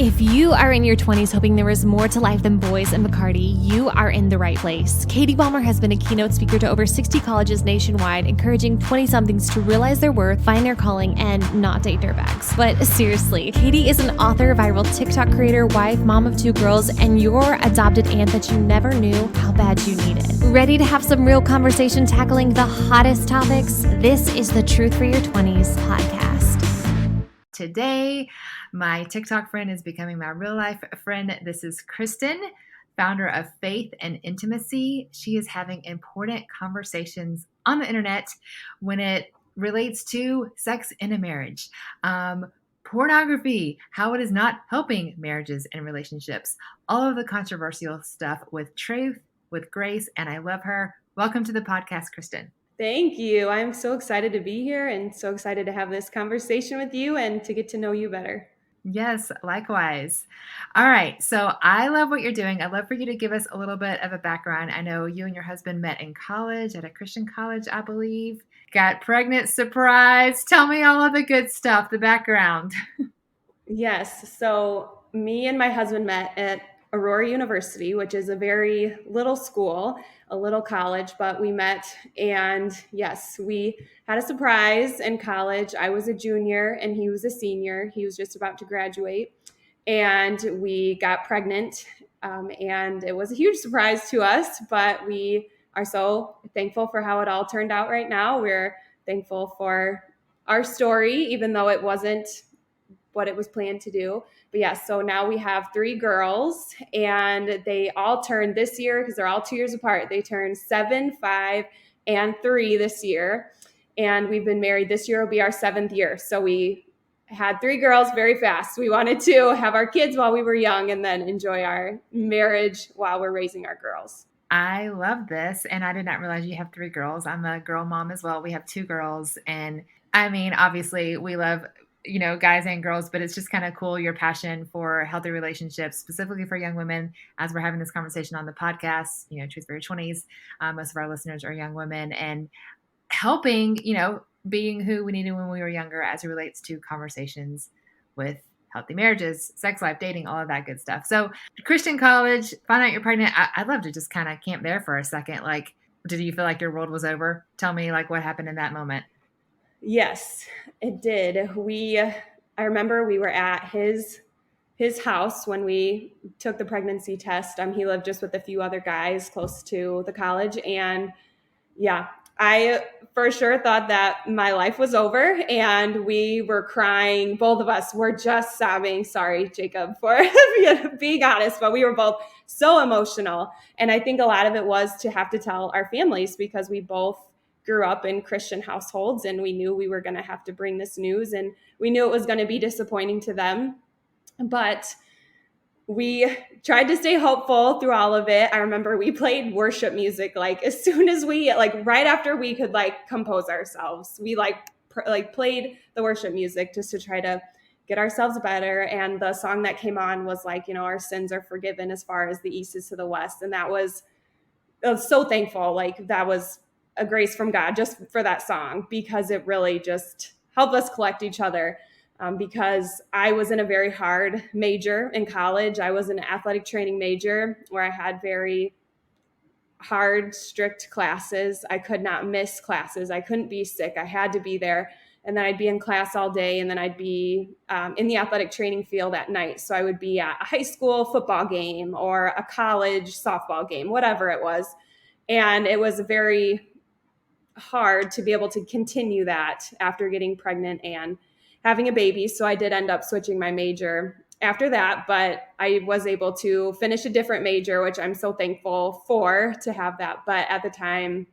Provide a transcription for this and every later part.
If you are in your 20s hoping there is more to life than boys and Bacardi, you are in the right place. Katie Balmer has been a keynote speaker to over 60 colleges nationwide, encouraging 20-somethings to realize their worth, find their calling, and not date dirtbags. But seriously, Katie is an author, viral TikTok creator, wife, mom of 2 girls, and your adopted aunt that you never knew how bad you needed. Ready to have some real conversation tackling the hottest topics? This is the Truth for Your 20s podcast. Today, my TikTok friend is becoming my real life friend. This is Kristen, founder of Faith and Intimacy. She is having important conversations on the internet when it relates to sex in a marriage, pornography, how it is not helping marriages and relationships, all of the controversial stuff with truth, with grace, and I love her. Welcome to the podcast, Kristen. Thank you. I'm so excited to be here and so excited to have this conversation with you and to get to know you better. Yes, likewise. All right. So I love what you're doing. I'd love for you to give us a little bit of a background. I know you and your husband met in college at a Christian college, I believe. Got pregnant, surprise. Tell me all of the good stuff, the background. Yes. So me and my husband met at Aurora University, which is a very little school, a little college, but we met and yes, we had a surprise in college. I was a junior and he was a senior. He was just about to graduate and we got pregnant. And it was a huge surprise to us, but we are so thankful for how it all turned out right now. We're thankful for our story, even though it wasn't what it was planned to do. But yeah, so now we have 3 girls and they all turned this year because they're all 2 years apart. They turned 7, 5, and 3 this year. And we've been married. This year will be our 7th year. So we had 3 girls very fast. We wanted to have our kids while we were young and then enjoy our marriage while we're raising our girls. I love this. And I did not realize you have 3 girls. I'm a girl mom as well. We have 2 girls. And I mean, obviously we love guys and girls, but it's just kind of cool, your passion for healthy relationships, specifically for young women, as we're having this conversation on the podcast, Truth for Your 20s. Most of our listeners are young women and helping, being who we needed when we were younger as it relates to conversations with healthy marriages, sex life, dating, all of that good stuff. So Christian college, find out you're pregnant. I'd love to just kind of camp there for a second. Like, did you feel like your world was over? Tell me what happened in that moment. Yes, it did. I remember we were at his house when we took the pregnancy test. He lived just with a few other guys close to the college. And yeah, I for sure thought that my life was over and we were crying. Both of us were just sobbing. Sorry, Jacob, for being honest, but we were both so emotional. And I think a lot of it was to have to tell our families because we both grew up in Christian households and we knew we were going to have to bring this news and we knew it was going to be disappointing to them. But we tried to stay hopeful through all of it. I remember we played worship music as soon as we right after we could compose ourselves. We played the worship music just to try to get ourselves better. And the song that came on was our sins are forgiven as far as the east is to the west. And I was so thankful. That was a grace from God just for that song because it really just helped us collect each other. Because I was in a very hard major in college. I was an athletic training major where I had very hard, strict classes. I could not miss classes. I couldn't be sick. I had to be there. And then I'd be in class all day. And then I'd be in the athletic training field at night. So I would be at a high school football game or a college softball game, whatever it was. And it was very hard to be able to continue that after getting pregnant and having a baby. So I did end up switching my major after that, but I was able to finish a different major, which I'm so thankful for to have that. But at the time,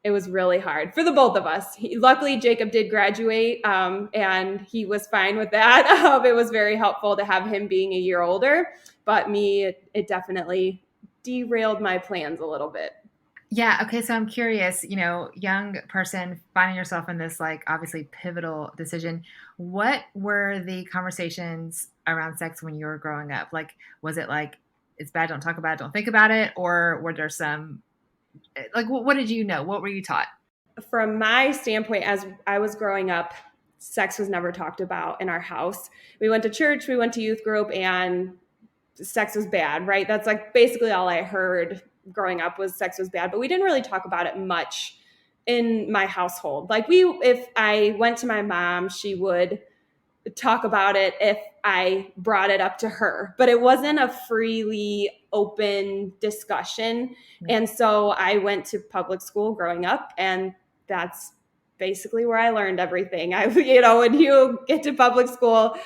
it was really hard for the both of us. Luckily, Jacob did graduate and he was fine with that. It was very helpful to have him being a year older, but me, it definitely derailed my plans a little bit. Yeah. Okay. So I'm curious, young person finding yourself in this obviously pivotal decision. What were the conversations around sex when you were growing up? Was it it's bad, don't talk about it, don't think about it? Or were there some, what did you know? What were you taught? From my standpoint, as I was growing up, sex was never talked about in our house. We went to church, we went to youth group, and sex was bad, right? That's like basically all I heard growing up was sex was bad, but we didn't really talk about it much in my household. Like if I went to my mom, she would talk about it if I brought it up to her, but it wasn't a freely open discussion. And so I went to public school growing up, and that's basically where I learned everything. When you get to public school,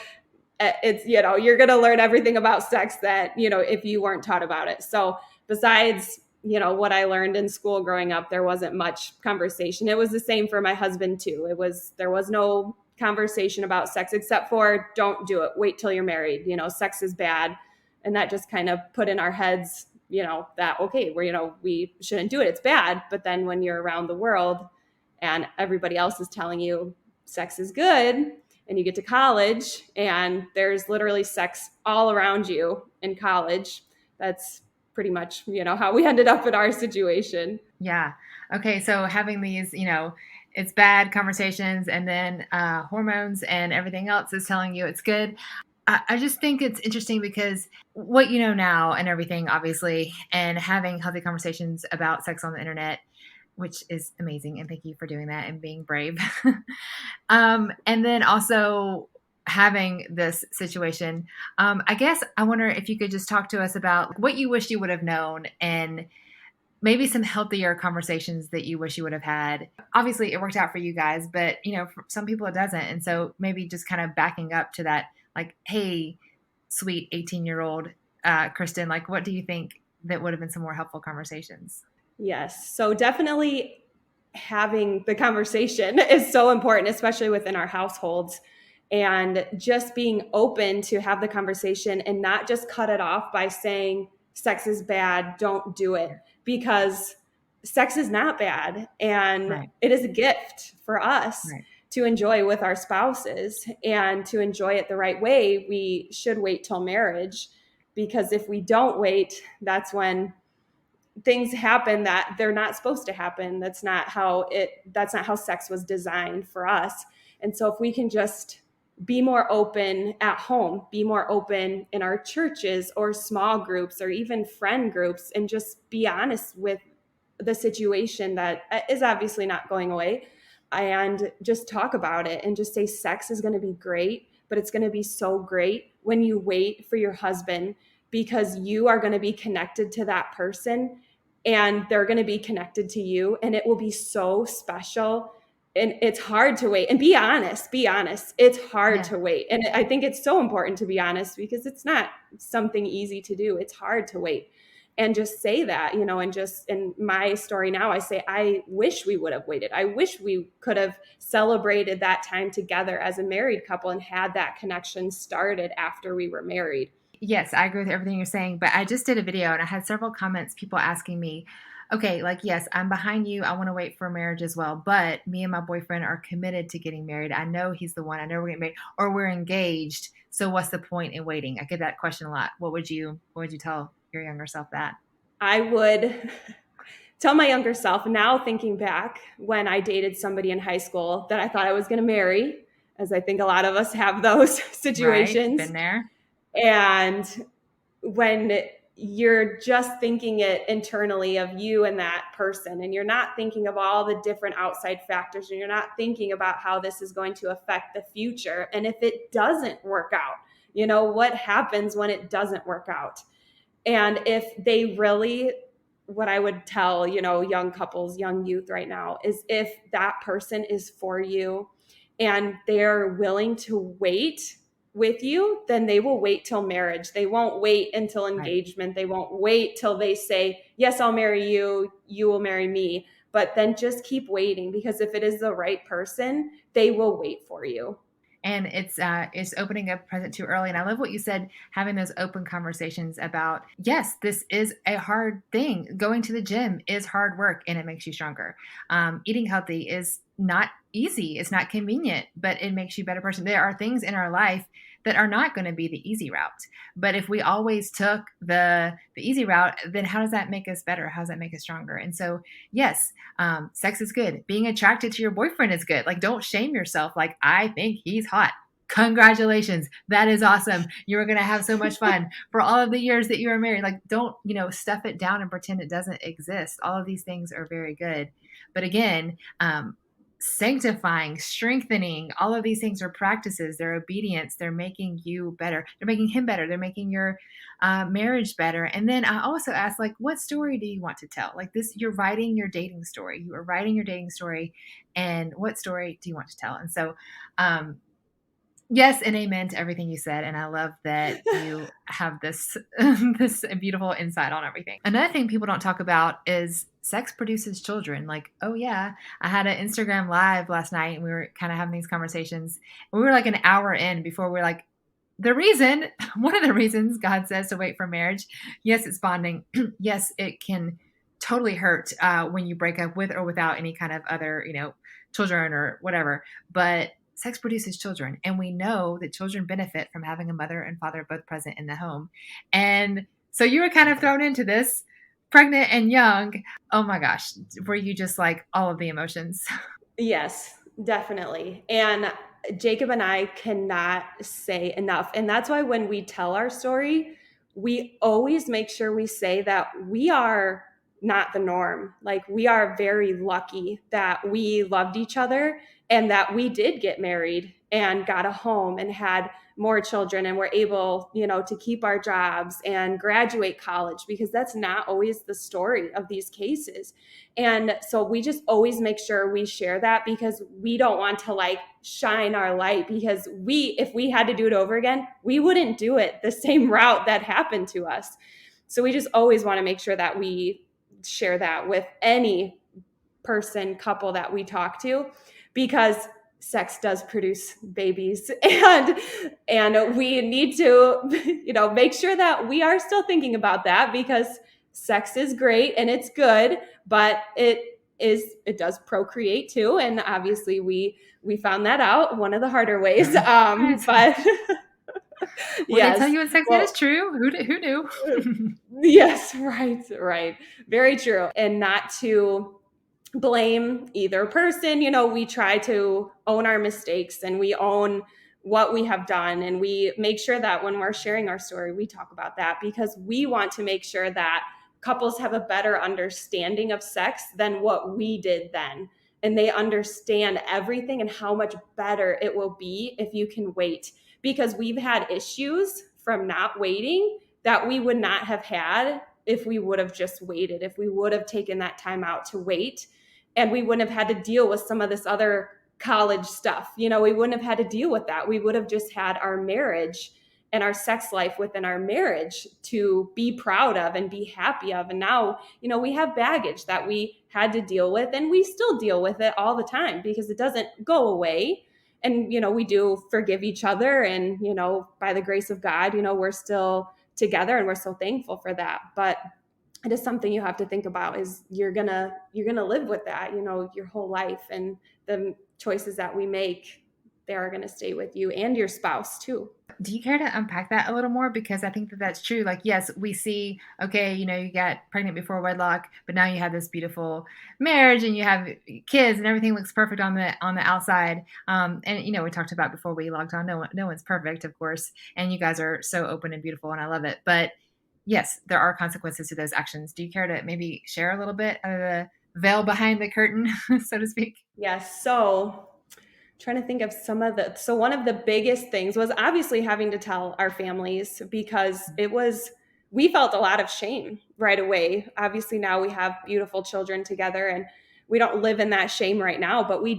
it's, you're going to learn everything about sex that, if you weren't taught about it. So besides, what I learned in school growing up, there wasn't much conversation. It was the same for my husband too. There was no conversation about sex except for don't do it. Wait till you're married. Sex is bad. And that just kind of put in our heads, that, okay, we shouldn't do it. It's bad. But then when you're around the world and everybody else is telling you sex is good, and you get to college and there's literally sex all around you in college, that's pretty much, how we ended up in our situation. Yeah. Okay. So having these, it's bad conversations, and then hormones and everything else is telling you it's good. I just think it's interesting because what you know now and everything, obviously, and having healthy conversations about sex on the internet, which is amazing. And thank you for doing that and being brave. And then also having this situation. I guess I wonder if you could just talk to us about what you wish you would have known and maybe some healthier conversations that you wish you would have had. Obviously, it worked out for you guys, but, for some people it doesn't. And so maybe just kind of backing up to that, like, hey, sweet 18-year-old Kristen, like, what do you think that would have been some more helpful conversations? Yes. So definitely having the conversation is so important, especially within our households, and just being open to have the conversation and not just cut it off by saying sex is bad, don't do it, because sex is not bad. And It is a gift for us to enjoy with our spouses, and to enjoy it the right way. We should wait till marriage, because if we don't wait, that's when things happen that they're not supposed to happen. That's not how sex was designed for us. And so if we can just be more open at home, be more open in our churches or small groups or even friend groups, and just be honest with the situation that is obviously not going away, and just talk about it and just say sex is going to be great, but it's going to be so great when you wait for your husband, because you are going to be connected to that person and they're going to be connected to you, and it will be so special. And it's hard to wait. And be honest. It's hard to wait. And I think it's so important to be honest, because it's not something easy to do. It's hard to wait. And just say that, and just in my story now, I say, I wish we would have waited. I wish we could have celebrated that time together as a married couple and had that connection started after we were married. Yes, I agree with everything you're saying, but I just did a video and I had several comments, people asking me, okay, like, yes, I'm behind you. I want to wait for marriage as well, but me and my boyfriend are committed to getting married. I know he's the one. I know we're getting married, or we're engaged. So what's the point in waiting? I get that question a lot. What would you tell your younger self that? I would tell my younger self, now thinking back, when I dated somebody in high school that I thought I was going to marry, as I think a lot of us have those situations. Right, been there. And when you're just thinking it internally of you and that person, and you're not thinking of all the different outside factors, and you're not thinking about how this is going to affect the future. And if it doesn't work out, what happens when it doesn't work out? And if they really, what I would tell, young couples, young youth right now, is if that person is for you and they're willing to wait with you, then they will wait till marriage. They won't wait until engagement. They won't wait till they say, yes, I'll marry you, you will marry me. But then just keep waiting, because if it is the right person, they will wait for you. And it's opening up present too early. And I love what you said, having those open conversations about, yes, this is a hard thing. Going to the gym is hard work and it makes you stronger. Eating healthy is not easy. It's not convenient, but it makes you a better person. There are things in our life that are not going to be the easy route. But if we always took the easy route, then how does that make us better? How does that make us stronger? And so, yes, sex is good. Being attracted to your boyfriend is good. Like, don't shame yourself. Like, I think he's hot. Congratulations. That is awesome. You are going to have so much fun for all of the years that you are married. Like, don't, stuff it down and pretend it doesn't exist. All of these things are very good. But again, sanctifying, strengthening, all of these things are practices. They're obedience. They're making you better. They're making him better. They're making your marriage better. And then I also ask, like, what story do you want to tell? Like this, you're writing your dating story. You are writing your dating story. And what story do you want to tell? And so, yes, and amen to everything you said. And I love that you have this this beautiful insight on everything. Another thing people don't talk about is sex produces children. Like, oh yeah, I had an Instagram live last night and we were kind of having these conversations. We were like an hour in before we're like, one of the reasons God says to wait for marriage, yes, it's bonding. Yes, it can totally hurt when you break up with or without any kind of other, children or whatever. But sex produces children, and we know that children benefit from having a mother and father both present in the home. And so you were kind of thrown into this, pregnant and young. Oh my gosh, were you just like all of the emotions? Yes, definitely. And Jacob and I cannot say enough. And that's why when we tell our story, we always make sure we say that we are not the norm. Like, we are very lucky that we loved each other and that we did get married and got a home and had more children and were able, to keep our jobs and graduate college, because that's not always the story of these cases. And so we just always make sure we share that, because we don't want to like shine our light, because if we had to do it over again, we wouldn't do it the same route that happened to us. So we just always want to make sure that we share that with any couple that we talk to, because sex does produce babies, and we need to, make sure that we are still thinking about that, because sex is great and it's good, but it does procreate too. And obviously we found that out one of the harder ways. But They tell you in sex ed is true. Who knew? Yes, right. Very true. And not to blame either person. We try to own our mistakes and we own what we have done. And we make sure that when we're sharing our story, we talk about that, because we want to make sure that couples have a better understanding of sex than what we did then. And they understand everything and how much better it will be if you can wait. Because we've had issues from not waiting that we would not have had if we would have just waited, if we would have taken that time out to wait. And we wouldn't have had to deal with some of this other college stuff. We wouldn't have had to deal with that. We would have just had our marriage and our sex life within our marriage to be proud of and be happy of. And now, we have baggage that we had to deal with, and we still deal with it all the time, because it doesn't go away. And, we do forgive each other. And, by the grace of God, we're still together and we're so thankful for that. But it is something you have to think about, is you're gonna live with that, your whole life, and the choices that we make, they are going to stay with you and your spouse too. Do you care to unpack that a little more? Because I think that that's true. Like, yes, we see, okay, you got pregnant before wedlock, but now you have this beautiful marriage and you have kids and everything looks perfect on the outside. And we talked about before we logged on, no one's perfect, of course. And you guys are so open and beautiful, and I love it. But yes, there are consequences to those actions. Do you care to maybe share a little bit of the veil behind the curtain, so to speak? Yes. So trying to think of so one of the biggest things was obviously having to tell our families, because we felt a lot of shame right away. Obviously now we have beautiful children together and we don't live in that shame right now, but we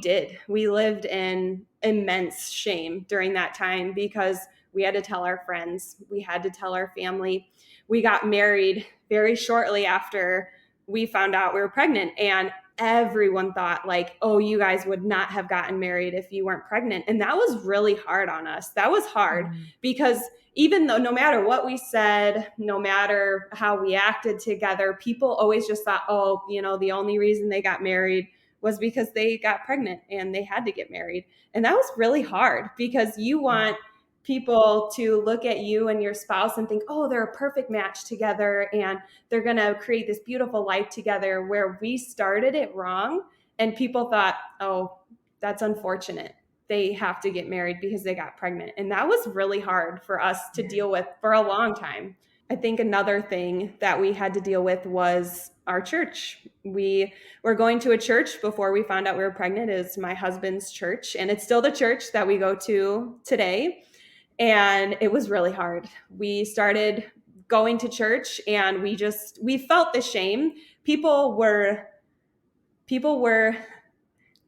lived in immense shame during that time, because we had to tell our friends, we had to tell our family. We got married very shortly after we found out we were pregnant, and everyone thought like, oh, you guys would not have gotten married if you weren't pregnant. And that was really hard on us. That was hard because even though no matter what we said, no matter how we acted together, people always just thought, oh, the only reason they got married was because they got pregnant and they had to get married. And that was really hard, because you want people to look at you and your spouse and think, oh, they're a perfect match together and they're going to create this beautiful life together, where we started it wrong. And people thought, oh, that's unfortunate. They have to get married because they got pregnant. And that was really hard for us to deal with for a long time. I think another thing that we had to deal with was our church. We were going to a church before we found out we were pregnant. It's my husband's church, and it's still the church that we go to today. And it was really hard. We started going to church and we felt the shame. People were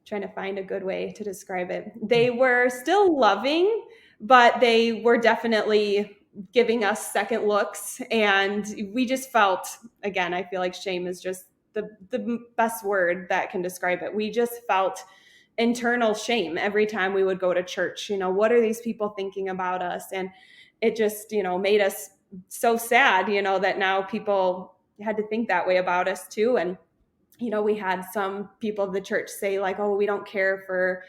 trying to find a good way to describe it. They were still loving, but they were definitely giving us second looks. And we just felt, again, I feel like shame is just the best word that can describe it. We just felt internal shame every time we would go to church. What are these people thinking about us? And it just, made us so sad, that now people had to think that way about us too. And we had some people of the church say like, oh, we don't care for,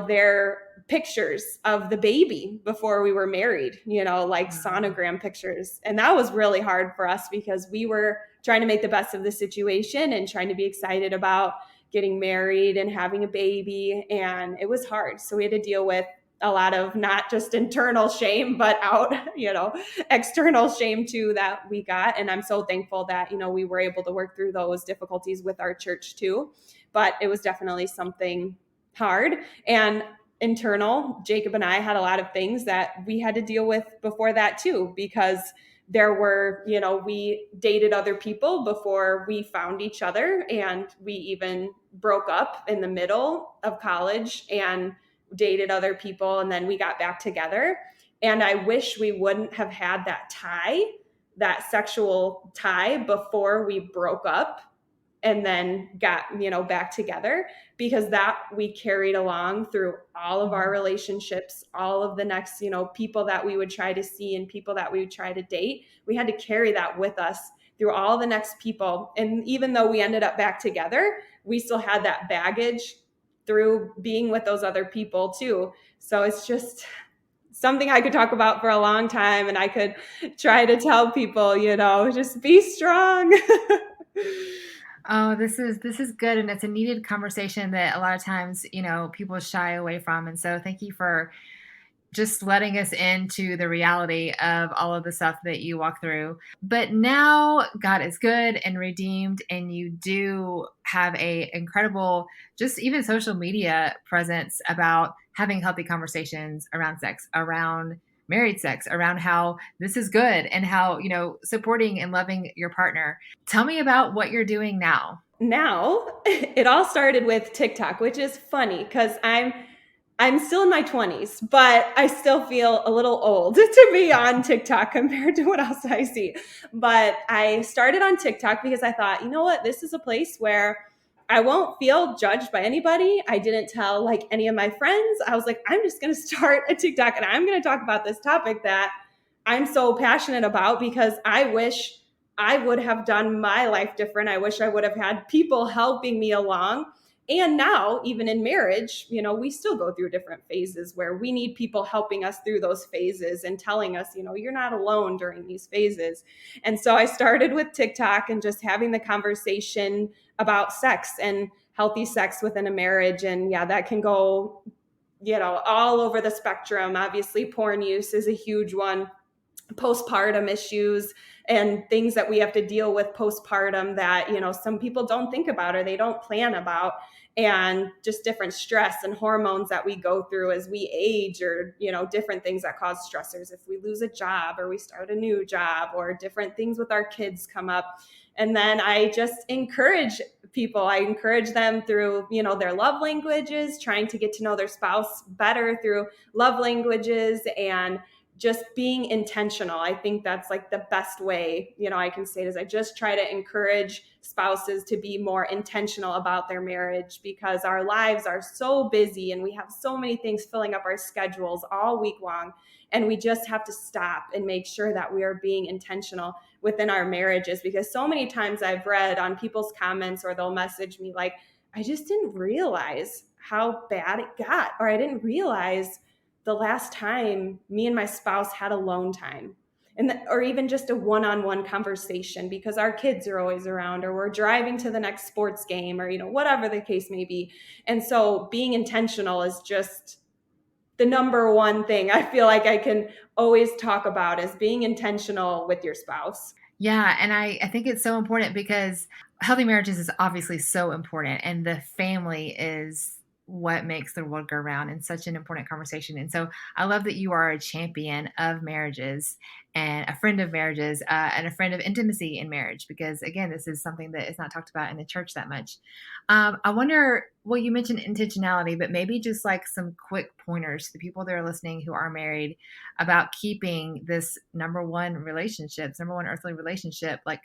their pictures of the baby before we were married, like sonogram pictures. And that was really hard for us because we were trying to make the best of the situation and trying to be excited about getting married and having a baby. And it was hard. So we had to deal with a lot of not just internal shame, but external shame too that we got. And I'm so thankful that, we were able to work through those difficulties with our church too. But it was definitely something hard and internal. Jacob and I had a lot of things that we had to deal with before that too, because there were, we dated other people before we found each other, and we even broke up in the middle of college and dated other people, and then we got back together. And I wish we wouldn't have had that sexual tie before we broke up and then got, back together, because that we carried along through all of our relationships, all of the next, people that we would try to see and people that we would try to date. We had to carry that with us through all the next people. And even though we ended up back together, we still had that baggage through being with those other people too. So it's just something I could talk about for a long time, and I could try to tell people, just be strong. Oh, this is good. And it's a needed conversation that a lot of times, people shy away from. And so thank you for just letting us into the reality of all of the stuff that you walk through. But now God is good and redeemed, and you do have a incredible, just even social media presence about having healthy conversations around sex, around married sex, around how this is good and how, supporting and loving your partner. Tell me about what you're doing now. Now, it all started with TikTok, which is funny because I'm still in my 20s, but I still feel a little old to be on TikTok compared to what else I see. But I started on TikTok because I thought, you know what, this is a place where I won't feel judged by anybody. I didn't tell like any of my friends. I was like, I'm just going to start a TikTok and I'm going to talk about this topic that I'm so passionate about, because I wish I would have done my life different. I wish I would have had people helping me along. And now, even in marriage, we still go through different phases where we need people helping us through those phases and telling us, you're not alone during these phases. And so I started with TikTok and just having the conversation about sex and healthy sex within a marriage. And yeah, that can go, all over the spectrum. Obviously, porn use is a huge one. Postpartum issues and things that we have to deal with postpartum that, some people don't think about or they don't plan about, and just different stress and hormones that we go through as we age, or, different things that cause stressors. If we lose a job or we start a new job, or different things with our kids come up. And then I just encourage people. I encourage them through, their love languages, trying to get to know their spouse better through love languages, and just being intentional. I think that's like the best way, I can say it, is I just try to encourage spouses to be more intentional about their marriage, because our lives are so busy and we have so many things filling up our schedules all week long. And we just have to stop and make sure that we are being intentional within our marriages, because so many times I've read on people's comments, or they'll message me like, I just didn't realize how bad it got, or I didn't realize the last time me and my spouse had alone time, and or even just a one-on-one conversation, because our kids are always around, or we're driving to the next sports game, or whatever the case may be. And so being intentional is just the number one thing I feel like I can always talk about, is being intentional with your spouse. Yeah. And I think it's so important, because healthy marriages is obviously so important, and the family is what makes the world go round, and such an important conversation. And so I love that you are a champion of marriages, and a friend of marriages, and a friend of intimacy in marriage, because again, this is something that is not talked about in the church that much. I wonder, well, you mentioned intentionality, but maybe just like some quick pointers to the people that are listening who are married, about keeping this number one earthly relationship, like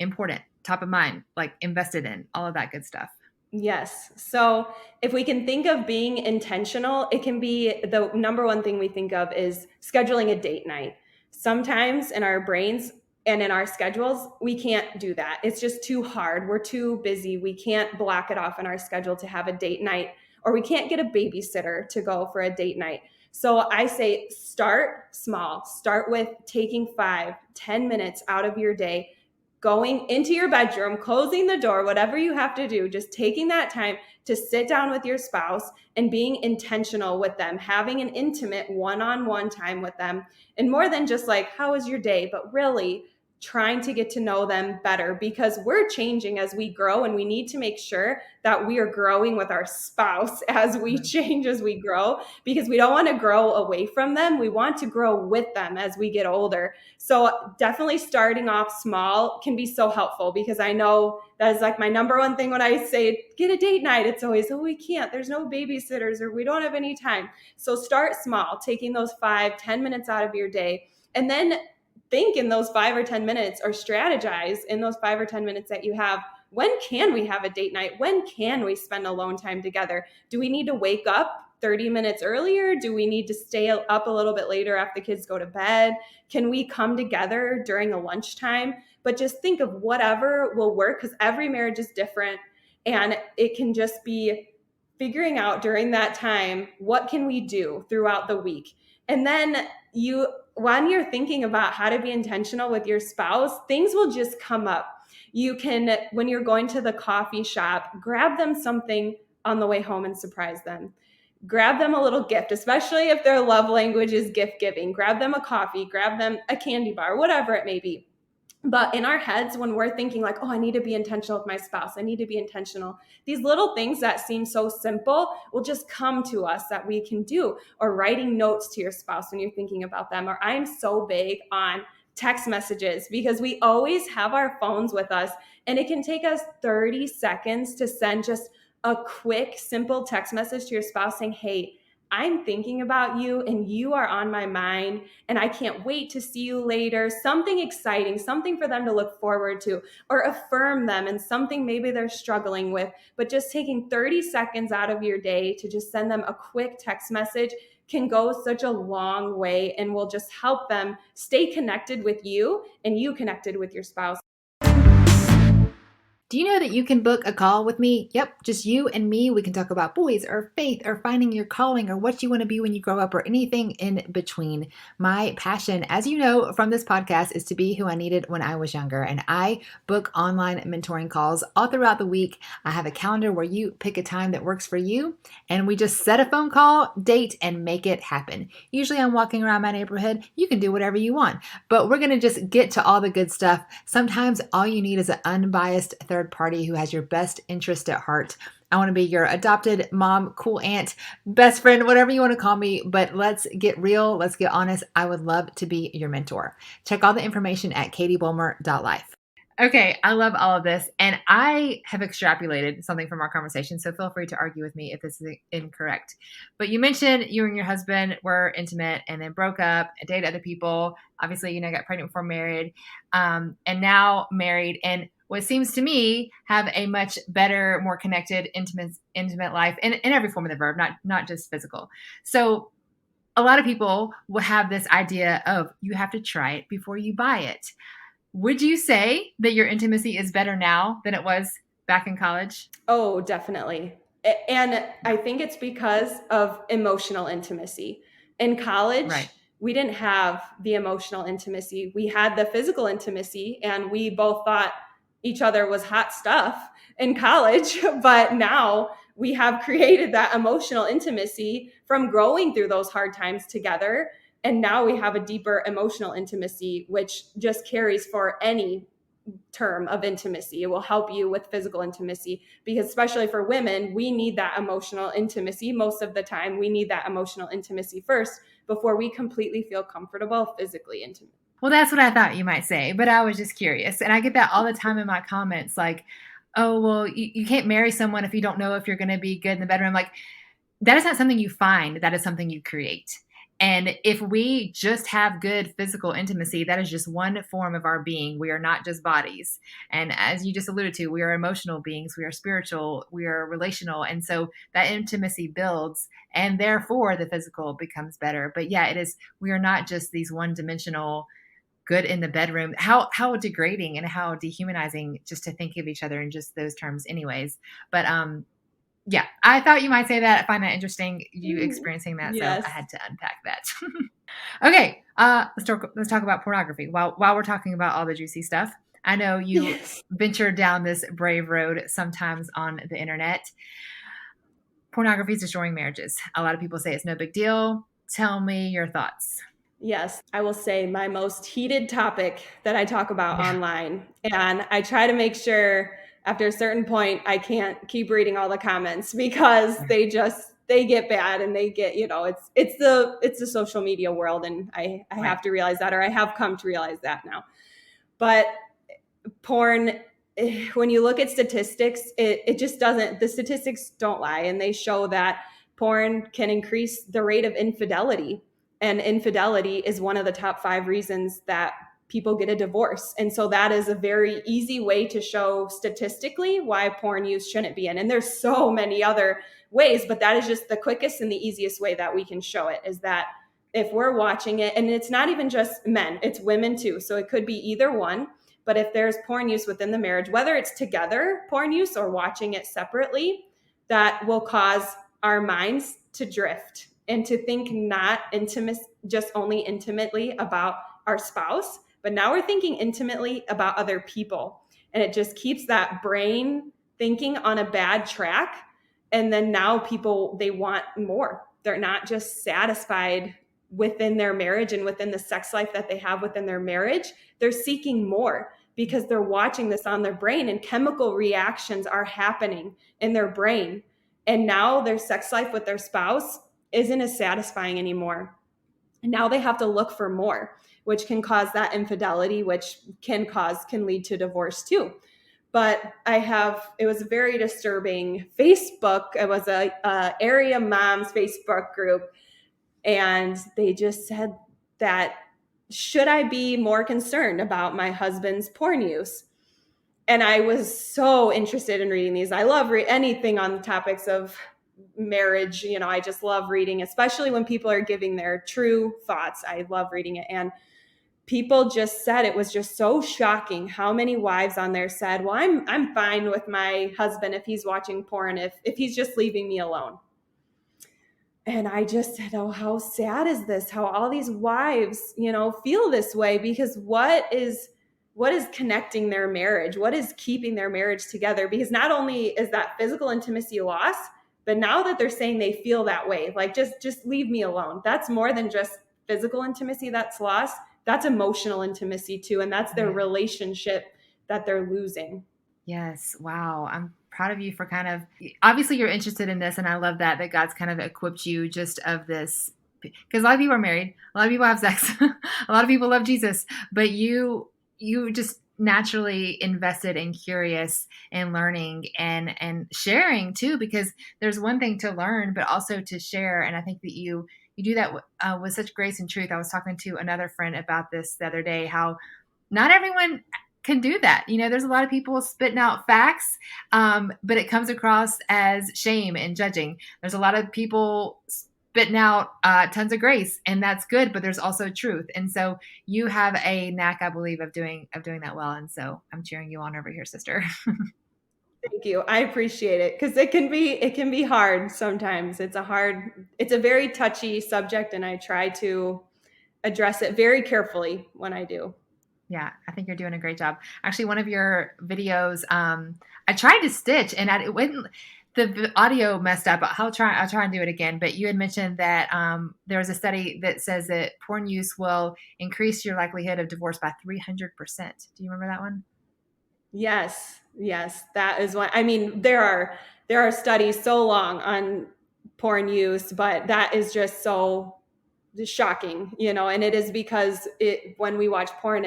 important, top of mind, like invested in, all of that good stuff. Yes. So if we can think of being intentional, it can be the number one thing we think of is scheduling a date night. Sometimes in our brains and in our schedules, we can't do that. It's just too hard. We're too busy. We can't block it off in our schedule to have a date night, or we can't get a babysitter to go for a date night. So I say start small. Start with taking 5-10 minutes out of your day, going into your bedroom, closing the door, whatever you have to do, just taking that time to sit down with your spouse and being intentional with them, having an intimate one-on-one time with them. And more than just like, how was your day? But really trying to get to know them better, because we're changing as we grow, and we need to make sure that we are growing with our spouse as we change, as we grow, because we don't want to grow away from them. We want to grow with them as we get older. So definitely starting off small can be so helpful, because I know that is like my number one thing when I say get a date night. It's always, oh, we can't, there's no babysitters, or we don't have any time. So start small, taking those 5-10 minutes out of your day, and then think in those 5 or 10 minutes, or strategize in those 5 or 10 minutes that you have. When can we have a date night? When can we spend alone time together? Do we need to wake up 30 minutes earlier? Do we need to stay up a little bit later after the kids go to bed? Can we come together during a lunchtime? But just think of whatever will work, because every marriage is different, and it can just be figuring out during that time, what can we do throughout the week? And then when you're thinking about how to be intentional with your spouse, things will just come up. You can, when you're going to the coffee shop, grab them something on the way home and surprise them. Grab them a little gift, especially if their love language is gift giving. Grab them a coffee, grab them a candy bar, whatever it may be. But in our heads, when we're thinking like, oh, I need to be intentional with my spouse, I need to be intentional, these little things that seem so simple will just come to us that we can do. Or writing notes to your spouse when you're thinking about them. Or I'm so big on text messages, because we always have our phones with us, and it can take us 30 seconds to send just a quick, simple text message to your spouse saying, hey, I'm thinking about you, and you are on my mind, and I can't wait to see you later. Something exciting, something for them to look forward to, or affirm them in something maybe they're struggling with. But just taking 30 seconds out of your day to just send them a quick text message can go such a long way, and will just help them stay connected with you, and you connected with your spouse. Do you know that you can book a call with me? Yep, just you and me. We can talk about boys, or faith, or finding your calling, or what you want to be when you grow up, or anything in between. My passion, as you know from this podcast, is to be who I needed when I was younger. And I book online mentoring calls all throughout the week. I have a calendar where you pick a time that works for you, and we just set a phone call, date, and make it happen. Usually I'm walking around my neighborhood. You can do whatever you want, but we're going to just get to all the good stuff. Sometimes all you need is an unbiased third party who has your best interest at heart. I want to be your adopted mom, cool aunt, best friend, whatever you want to call me, but let's get real. Let's get honest. I would love to be your mentor. Check all the information at katiebulmer.life. Okay, I love all of this, and I have extrapolated something from our conversation, so feel free to argue with me if this is incorrect. But you mentioned you and your husband were intimate and then broke up and dated other people. Obviously, got pregnant before married, and now married, and what seems to me have a much better, more connected, intimate life in every form of the verb, not just physical. So a lot of people will have this idea of you have to try it before you buy it. Would you say that your intimacy is better now than it was back in college? Oh, definitely. And I think it's because of emotional intimacy. In college, Right. we didn't have the emotional intimacy. We had the physical intimacy, and we both thought each other was hot stuff in college. But now we have created that emotional intimacy from growing through those hard times together. And now we have a deeper emotional intimacy, which just carries for any term of intimacy. It will help you with physical intimacy, because especially for women, we need that emotional intimacy. Most of the time, we need that emotional intimacy first before we completely feel comfortable physically intimate. Well, that's what I thought you might say, but I was just curious. And I get that all the time in my comments, like, oh, well, you can't marry someone if you don't know if you're going to be good in the bedroom. Like, that is not something you find. That is something you create. And if we just have good physical intimacy, that is just one form of our being. We are not just bodies. And as you just alluded to, we are emotional beings. We are spiritual. We are relational. And so that intimacy builds, and therefore the physical becomes better. But yeah, it is, we are not just these one-dimensional good in the bedroom. How degrading and how dehumanizing just to think of each other in just those terms anyways. But yeah, I thought you might say that. I find that interesting, you experiencing that. Yes. So I had to unpack that. Okay, let's talk about pornography. While we're talking about all the juicy stuff, I know you venture down this brave road sometimes on the internet. Pornography is destroying marriages. A lot of people say it's no big deal. Tell me your thoughts. Yes, I will say my most heated topic that I talk about online. And I try to make sure after a certain point, I can't keep reading all the comments, because they get bad, and they get, it's the social media world. And I have to realize that, or I have come to realize that now. But porn, when you look at statistics, it just doesn't, the statistics don't lie. And they show that porn can increase the rate of infidelity. And infidelity is one of the top 5 reasons that people get a divorce. And so that is a very easy way to show statistically why porn use shouldn't be in. And there's so many other ways, but that is just the quickest and the easiest way that we can show it, is that if we're watching it, and it's not even just men, it's women too. So it could be either one. But if there's porn use within the marriage, whether it's together porn use or watching it separately, that will cause our minds to drift and to think not just only intimately about our spouse, but now we're thinking intimately about other people. And it just keeps that brain thinking on a bad track. And then now people, they want more. They're not just satisfied within their marriage and within the sex life that they have within their marriage. They're seeking more, because they're watching this on their brain, and chemical reactions are happening in their brain. And now their sex life with their spouse isn't as satisfying anymore. And now they have to look for more, which can cause that infidelity, which can lead to divorce too. But it was a very disturbing Facebook. It was a area moms Facebook group. And they just said that, should I be more concerned about my husband's porn use? And I was so interested in reading these. I love anything on the topics of marriage. I just love reading, especially when people are giving their true thoughts. I love reading it. And people just said it was just so shocking how many wives on there said, well, I'm fine with my husband if he's watching porn, if he's just leaving me alone. And I just said, oh, how sad is this? How all these wives, feel this way, because what is connecting their marriage? What is keeping their marriage together? Because not only is that physical intimacy lost, but now that they're saying they feel that way, like just leave me alone. That's more than just physical intimacy that's lost. That's emotional intimacy too. And that's their relationship that they're losing. Yes. Wow. I'm proud of you for obviously you're interested in this. And I love that God's kind of equipped you just of this, because a lot of people are married. A lot of people have sex. A lot of people love Jesus, but you just naturally invested and curious in learning and sharing too, because there's one thing to learn, but also to share. And I think that you do that with such grace and truth. I was talking to another friend about this the other day, how not everyone can do that. There's a lot of people spitting out facts, but it comes across as shame and judging. There's a lot of people spitting out tons of grace, and that's good, but there's also truth. And so you have a knack, I believe, of doing that well. And so I'm cheering you on over here, sister. Thank you. I appreciate it because it can be hard sometimes. It's a very touchy subject, and I try to address it very carefully when I do. Yeah, I think you're doing a great job. Actually, one of your videos, I tried to stitch and it wouldn't. The audio messed up. I'll try and do it again. But you had mentioned that there was a study that says that porn use will increase your likelihood of divorce by 300%. Do you remember that one? Yes, yes, that is what I mean. There are studies so long on porn use, but that is just so shocking, and it is because it when we watch porn,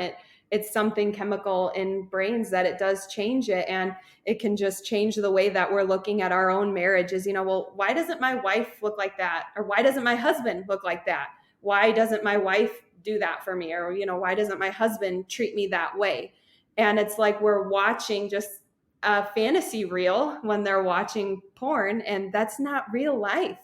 it's something chemical in brains that it does change it, and it can just change the way that we're looking at our own marriages. Well, why doesn't my wife look like that? Or why doesn't my husband look like that? Why doesn't my wife do that for me? Or, why doesn't my husband treat me that way? And it's like we're watching just a fantasy reel when they're watching porn, and that's not real life.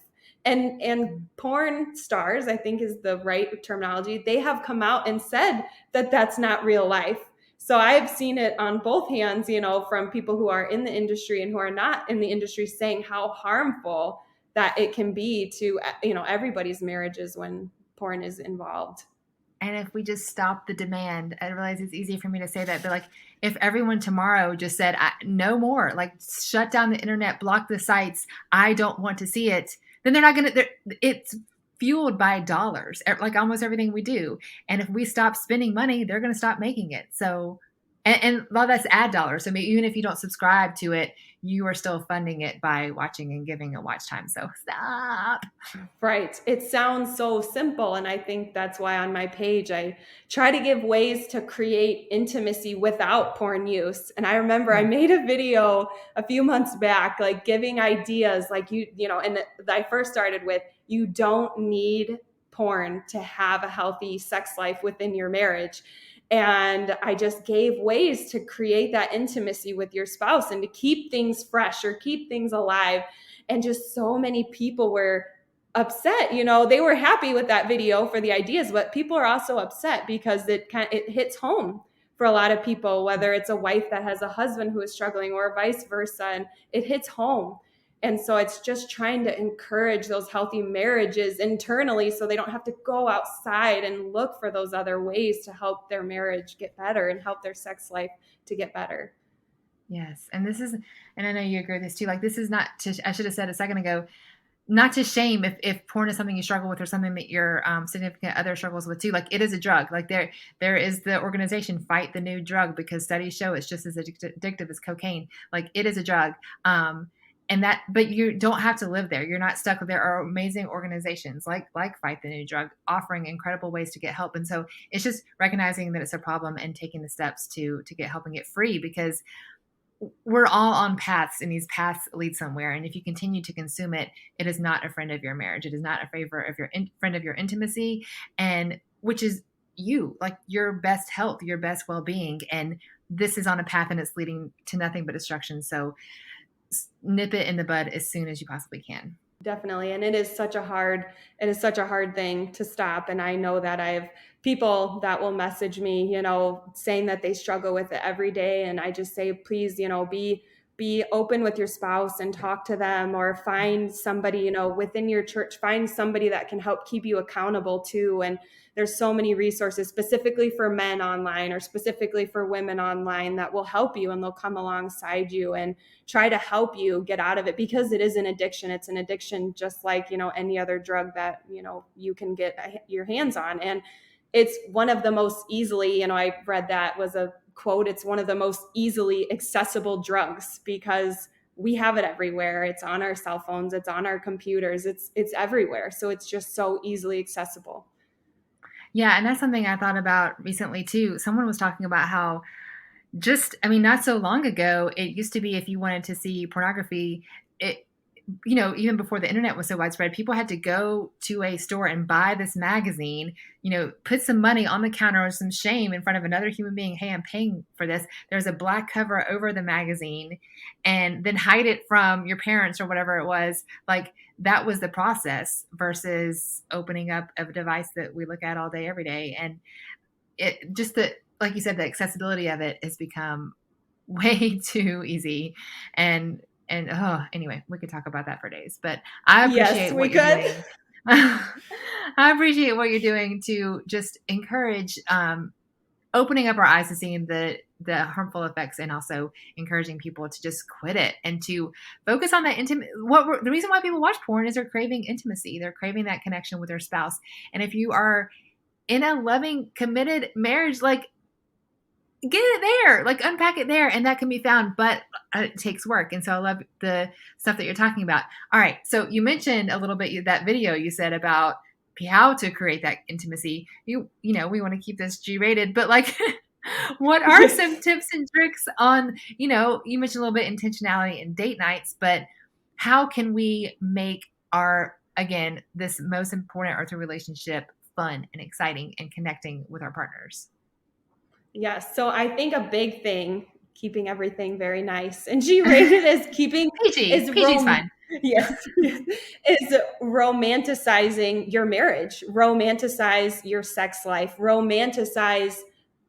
And porn stars, I think is the right terminology, they have come out and said that that's not real life. So I've seen it on both hands, from people who are in the industry and who are not in the industry, saying how harmful that it can be to everybody's marriages when porn is involved. And if we just stop the demand, I realize it's easy for me to say that, but like if everyone tomorrow just said, no more, like shut down the internet, block the sites, I don't want to see it, then they're not going to, it's fueled by dollars, like almost everything we do. And if we stop spending money, they're going to stop making it. So, and a lot of that's ad dollars. So maybe even if you don't subscribe to it, you are still funding it by watching and giving a watch time. So stop. Right. It sounds so simple. And I think that's why on my page, I try to give ways to create intimacy without porn use. And I remember I made a video a few months back, like giving ideas, like and I first started with, you don't need porn to have a healthy sex life within your marriage. And I just gave ways to create that intimacy with your spouse and to keep things fresh or keep things alive. And just so many people were upset. They were happy with that video for the ideas, but people are also upset because it hits home for a lot of people, whether it's a wife that has a husband who is struggling or vice versa, and it hits home. And so it's just trying to encourage those healthy marriages internally so they don't have to go outside and look for those other ways to help their marriage get better and help their sex life to get better. Yes. And I know you agree with this too. Like, this is not I should have said a second ago, not to shame if porn is something you struggle with or something that your significant other struggles with too. Like, it is a drug. Like, there is the organization Fight the New Drug, because studies show it's just as addictive as cocaine. Like, it is a drug. But you don't have to live there. You're not stuck. There are amazing organizations like Fight the New Drug offering incredible ways to get help. And so it's just recognizing that it's a problem and taking the steps to get help and get free, because we're all on paths, and these paths lead somewhere. And if you continue to consume it, it is not a friend of your marriage. It is not a favor of your friend of your intimacy, and which is you, like your best health, your best well-being. And this is on a path, and it's leading to nothing but destruction. So nip it in the bud as soon as you possibly can. Definitely. And it is such a hard thing to stop. And I know that I have people that will message me, saying that they struggle with it every day. And I just say, please, be open with your spouse and talk to them, or find somebody, within your church, find somebody that can help keep you accountable too. And there's so many resources specifically for men online or specifically for women online that will help you, and they'll come alongside you and try to help you get out of it, because it is an addiction. It's an addiction just like, any other drug that, you can get your hands on. And it's one of the most easily, I read that was a quote, it's one of the most easily accessible drugs, because we have it everywhere. It's on our cell phones, it's on our computers, it's everywhere. So it's just so easily accessible. Yeah. And that's something I thought about recently too. Someone was talking about how not so long ago, it used to be if you wanted to see pornography, even before the internet was so widespread, people had to go to a store and buy this magazine, put some money on the counter or some shame in front of another human being. Hey, I'm paying for this. There's a black cover over the magazine, and then hide it from your parents or whatever it was. Like, that was the process versus opening up a device that we look at all day, every day. And it just like you said, the accessibility of it has become way too easy. And oh, anyway, we could talk about that for days, but I Yes, appreciate we what you're could. doing. I appreciate what you're doing to just encourage opening up our eyes to seeing the harmful effects, and also encouraging people to just quit it and to focus on that intimate. The reason why people watch porn is they're craving intimacy, they're craving that connection with their spouse. And if you are in a loving, committed marriage, like, get it there, like, unpack it there, and that can be found, but it takes work. And so I love the stuff that you're talking about. All right, so you mentioned a little bit that video you said about how to create that intimacy. You know, we want to keep this G-rated, but like, what are some tips and tricks on, you mentioned a little bit intentionality in date nights, but how can we make again, this most important earthly relationship fun and exciting and connecting with our partners? Yes. So I think a big thing, keeping everything very nice and G-rated, is keeping is PG's fine. yes, is romanticizing your marriage, romanticize your sex life, romanticize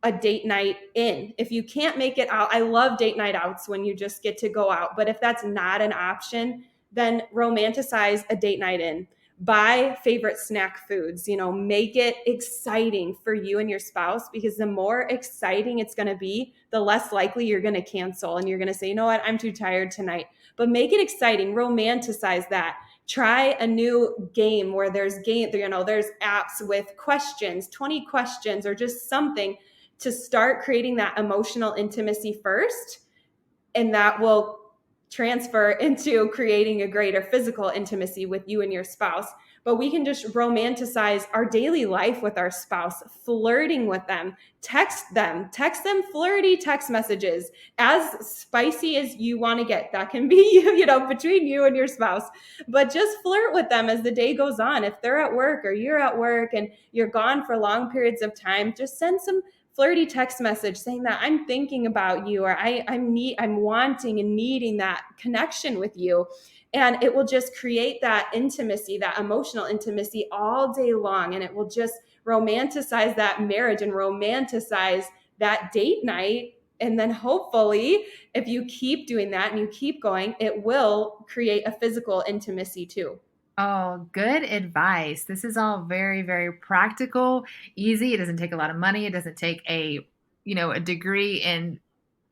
a date night in. If you can't make it out, I love date night outs when you just get to go out. But if that's not an option, then romanticize a date night in. Buy favorite snack foods, make it exciting for you and your spouse, because the more exciting it's going to be, the less likely you're going to cancel and you're going to say, you know what, I'm too tired tonight. But make it exciting, romanticize that. Try a new game where there's apps with questions, 20 questions, or just something to start creating that emotional intimacy first. And that will transfer into creating a greater physical intimacy with you and your spouse. But we can just romanticize our daily life with our spouse, flirting with them, text them flirty text messages, as spicy as you want to get. That can be, between you and your spouse, but just flirt with them as the day goes on. If they're at work or you're at work and you're gone for long periods of time, just send some flirty text message saying that I'm thinking about you, or I'm wanting and needing that connection with you. And it will just create that intimacy, that emotional intimacy all day long. And it will just romanticize that marriage and romanticize that date night. And then hopefully, if you keep doing that and you keep going, it will create a physical intimacy too. Oh, good advice. This is all very, very practical, easy. It doesn't take a lot of money. It doesn't take a degree in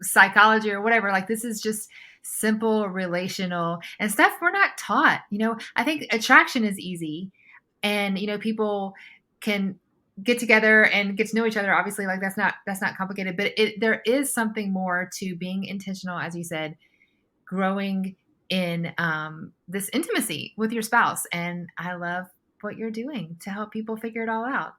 psychology or whatever. Like, this is just simple, relational, and stuff we're not taught. I think attraction is easy, and people can get together and get to know each other. Obviously, like, that's not complicated, but there is something more to being intentional, as you said, growing in this intimacy with your spouse. And I love what you're doing to help people figure it all out.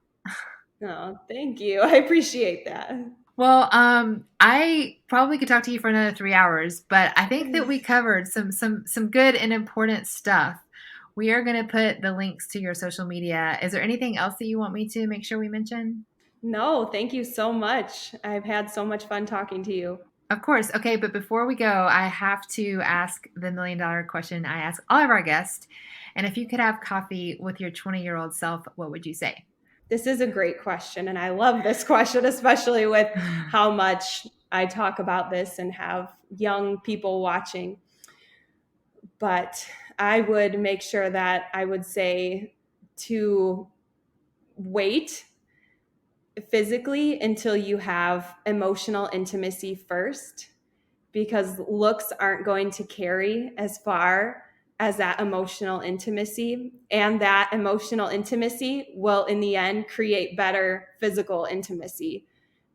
Oh, thank you. I appreciate that. Well, I probably could talk to you for another 3 hours, but I think that we covered some good and important stuff. We are going to put the links to your social media. Is there anything else that you want me to make sure we mention? No, thank you so much. I've had so much fun talking to you. Of course. Okay, but before we go, I have to ask the $1 million question I ask all of our guests. And if you could have coffee with your 20-year-old self, what would you say? This is a great question. And I love this question, especially with how much I talk about this and have young people watching. But I would make sure that I would say to wait physically until you have emotional intimacy first, because looks aren't going to carry as far as that emotional intimacy. And that emotional intimacy will, in the end, create better physical intimacy.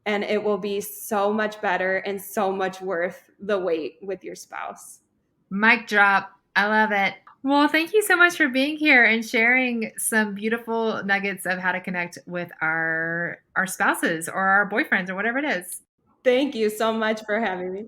And it will be so much better and so much worth the wait with your spouse. Mic drop. I love it. Well, thank you so much for being here and sharing some beautiful nuggets of how to connect with our spouses or our boyfriends or whatever it is. Thank you so much for having me.